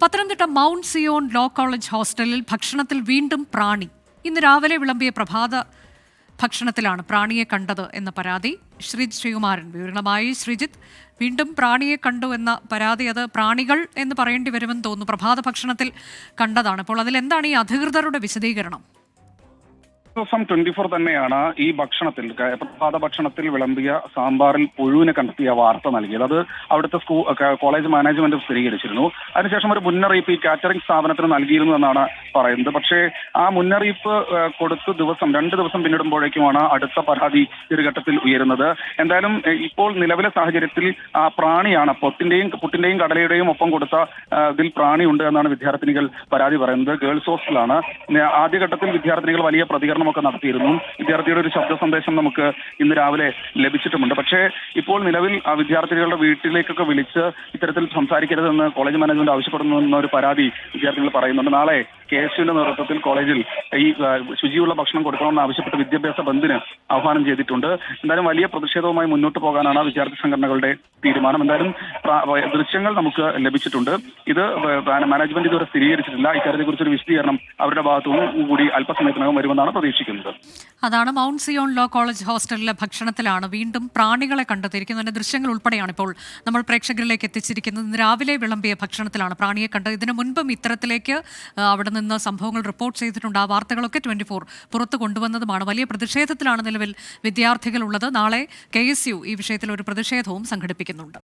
Pathanamthitta Mount Zion law college ഹോസ്റ്റലിൽ ഭക്ഷണത്തിൽ വീണ്ടും പ്രാണി. ഇന്ന് രാവിലെ വിളമ്പിയ പ്രഭാത ഭക്ഷണത്തിലാണ് പ്രാണിയെ കണ്ടത് എന്ന പരാതി. ശ്രീകുമാരൻ വിവരണമായി. ശ്രീജിത്ത്, വീണ്ടും പ്രാണിയെ കണ്ടു എന്ന പരാതി, അത് പ്രാണികൾ എന്ന് പറയേണ്ടി വരുമെന്ന് തോന്നുന്നു. പ്രഭാത ഭക്ഷണത്തിൽ കണ്ടതാണ്. അപ്പോൾ അതിലെന്താണ് ഈ അധികൃതരുടെ വിശദീകരണം? ദിവസം 24 തന്നെയാണ് ഈ ഭക്ഷണത്തിൽ, പ്രഭാത ഭക്ഷണത്തിൽ വിളമ്പിയ സാമ്പാറിൽ പുഴുവിനെ കണ്ടെത്തിയ വാർത്ത നൽകിയത്. അത് അവിടുത്തെ കോളേജ് മാനേജ്മെന്റ് സ്ഥിരീകരിച്ചിരുന്നു. അതിനുശേഷം ഒരു മുന്നറിയിപ്പ് ഈ കാറ്ററിംഗ് സ്ഥാപനത്തിന് നൽകിയിരുന്നു എന്നാണ് പറയുന്നത്. പക്ഷേ ആ മുന്നറിയിപ്പ് കൊടുത്ത് 2 ദിവസം പിന്നിടുമ്പോഴേക്കുമാണ് അടുത്ത പരാതി ഒരു ഘട്ടത്തിൽ ഉയരുന്നത്. എന്തായാലും ഇപ്പോൾ നിലവിലെ സാഹചര്യത്തിൽ ആ പ്രാണിയാണ് പുട്ടിന്റെയും കടലയുടെയും ഒപ്പം കൊടുത്ത ഇതിൽ പ്രാണിയുണ്ട് എന്നാണ് വിദ്യാർത്ഥിനികൾ പരാതി പറയുന്നത്. ഗേൾസ് ഹോസ്റ്റലാണ്. ആദ്യഘട്ടത്തിൽ വിദ്യാർത്ഥിനികൾ വലിയ പ്രതികരണം ഒക്കെ നടത്തിയിരുന്നു. വിദ്യാർത്ഥിയുടെ ഒരു ശബ്ദ സന്ദേശം നമുക്ക് ഇന്ന് രാവിലെ ലഭിച്ചിട്ടുമുണ്ട്. പക്ഷേ ഇപ്പോൾ നിലവിൽ ആ വിദ്യാർത്ഥികളുടെ വീട്ടിലേക്കൊക്കെ വിളിച്ച് ഇത്തരത്തിൽ സംസാരിക്കരുതെന്ന് കോളേജ് മാനേജ്മെന്റ് ആവശ്യപ്പെടുന്നു എന്നൊരു പരാതി വിദ്യാർത്ഥികൾ പറയുന്നുണ്ട്. നാളെ KSUവിന്റെ നേതൃത്വത്തിൽ കോളേജിൽ ഈ ശുചിയുള്ള ഭക്ഷണം കൊടുക്കണമെന്ന് ആവശ്യപ്പെട്ട് വിദ്യാഭ്യാസ ബന്ദിന് ആഹ്വാനം ചെയ്തിട്ടുണ്ട്. എന്തായാലും വലിയ പ്രതിഷേധവുമായി മുന്നോട്ട് പോകാനാണ് വിദ്യാർത്ഥി സംഘടനകളുടെ തീരുമാനം. എന്തായാലും ദൃശ്യങ്ങൾ നമുക്ക് ലഭിച്ചിട്ടുണ്ട്. ഇത് മാനേജ്മെന്റ് ഇതുവരെ സ്ഥിരീകരിച്ചിട്ടില്ല. ഇക്കാര്യത്തെക്കുറിച്ചൊരു വിശദീകരണം അവരുടെ ഭാഗത്തുനിന്ന് കൂടി അല്പസമയത്തിനകം വരുമെന്നാണ് പ്രതീക്ഷിക്കുന്നത്. അതാണ് മൗണ്ട് സിയോൺ ലോ കോളേജ് ഹോസ്റ്റലിലെ ഭക്ഷണത്തിലാണ് വീണ്ടും പ്രാണികളെ കണ്ടെത്തിയിരിക്കുന്നതിന്റെ ദൃശ്യങ്ങൾ ഉൾപ്പെടെയാണ് ഇപ്പോൾ നമ്മൾ പ്രേക്ഷകരിലേക്ക് എത്തിച്ചിരിക്കുന്നത്. ഇന്ന് രാവിലെ വിളമ്പിയ ഭക്ഷണത്തിലാണ് പ്രാണിയെ കണ്ടത്. ഇതിനു മുൻപും ഇത്തരത്തിലേക്ക് അവിടെ നിന്ന് സംഭവങ്ങൾ റിപ്പോർട്ട് ചെയ്തിട്ടുണ്ട്. ആ വാർത്തകളൊക്കെ 24 പുറത്തു കൊണ്ടുവന്നതുമാണ്. വലിയ പ്രതിഷേധത്തിലാണ് നിലവിൽ വിദ്യാർത്ഥികളുള്ളത്. നാളെ KSU ഈ വിഷയത്തിൽ ഒരു പ്രതിഷേധവും സംഘടിപ്പിക്കുന്നുണ്ട്.